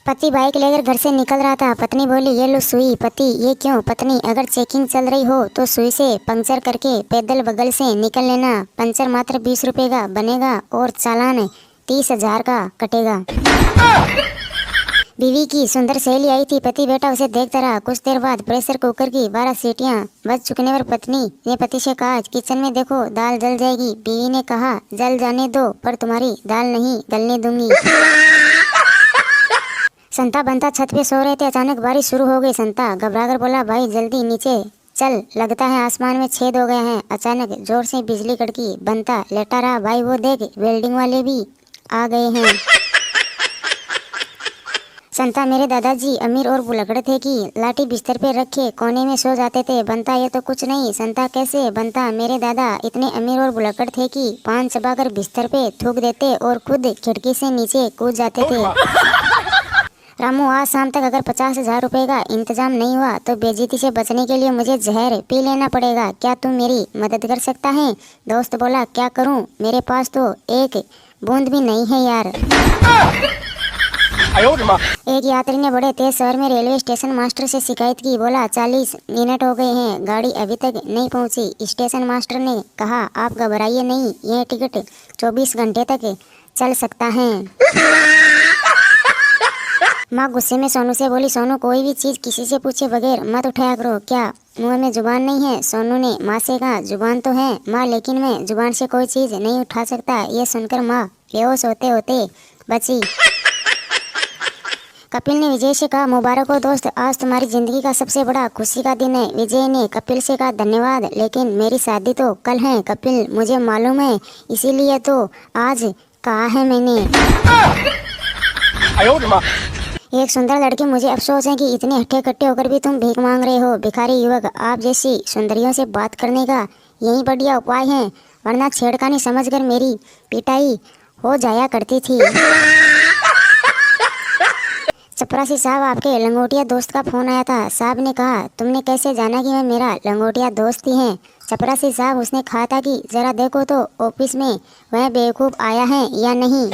पति बाइक लेकर घर से निकल रहा था। पत्नी बोली, ये लो सुई। पति, ये क्यों? पत्नी, अगर चेकिंग चल रही हो तो सुई से पंक्चर करके पैदल बगल से निकल लेना। पंचर मात्र 20 रुपए का बनेगा और चालान 30,000 का कटेगा। बीवी की सुंदर सहेली आई थी। पति बेटा उसे देखता रहा। कुछ देर बाद प्रेशर कुकर की 12 सीटियां बज चुकने पर पत्नी ने पति से कहा, किचन में देखो, दाल जल जाएगी। बीवी ने कहा, जल जाने दो, पर तुम्हारी दाल नहीं गलने दूंगी। संता बंता छत पे सो रहे थे। अचानक बारिश शुरू हो गई। संता घबराकर बोला, भाई जल्दी नीचे चल, लगता है आसमान में छेद हो गए हैं। अचानक जोर से बिजली कड़की। बंता लेटा रहा। भाई वो देख, वेल्डिंग वाले भी आ गए हैं। संता, मेरे दादाजी अमीर और भुलक्कड़ थे कि लाठी बिस्तर पे रखे कोने में सो जाते थे। बनता, ये तो कुछ नहीं। संता, कैसे? बनता, मेरे दादा इतने अमीर और भुलक्कड़ थे कि पान चबाकर बिस्तर पे थूक देते और खुद खिड़की से नीचे कूद जाते थे। रामू, आज शाम तक अगर 50,000 रुपए का इंतजाम नहीं हुआ तो बेइज्जती से बचने के लिए मुझे जहर पी लेना पड़ेगा। क्या तुम मेरी मदद कर सकता है? दोस्त बोला, क्या करूं? मेरे पास तो एक बूंद भी नहीं है यार। एक यात्री ने बड़े तेज शहर में रेलवे स्टेशन मास्टर से शिकायत की। बोला, 40 मिनट हो गए हैं, गाड़ी अभी तक नहीं पहुंची। स्टेशन मास्टर ने कहा, आप घबराइए नहीं, यह टिकट 24 घंटे तक चल सकता है। माँ गुस्से में सोनू से बोली, सोनू, कोई भी चीज किसी से पूछे बगैर मत उठाया करो। क्या मुंह में जुबान नहीं है? सोनू ने माँ से कहा, जुबान तो है माँ, लेकिन मैं जुबान से कोई चीज नहीं उठा सकता। ये सुनकर माँ बेहोश होते होते बची। कपिल ने विजय से कहा, मुबारक हो दोस्त, आज तुम्हारी जिंदगी का सबसे बड़ा खुशी का दिन है। विजय ने कपिल से कहा, धन्यवाद, लेकिन मेरी शादी तो कल है। कपिल, मुझे मालूम है, इसीलिए तो आज कहा है मैंने। एक सुंदर लड़की, मुझे अफसोस है कि इतने हट्टे कट्टे होकर भी तुम भीख मांग रहे हो। भिखारी युवक, आप जैसी सुंदरियों से बात करने का यही बढ़िया उपाय है, वरना छेड़खानी समझकर मेरी पिटाई हो जाया करती थी। चपरासी साहब, आपके लंगोटिया दोस्त का फोन आया था। साहब ने कहा, तुमने कैसे जाना कि मैं मेरा लंगोटिया दोस्त ही है? चपरासी साहब, उसने कहा था कि जरा देखो तो ऑफिस में वह बेवकूफ़ आया है या नहीं।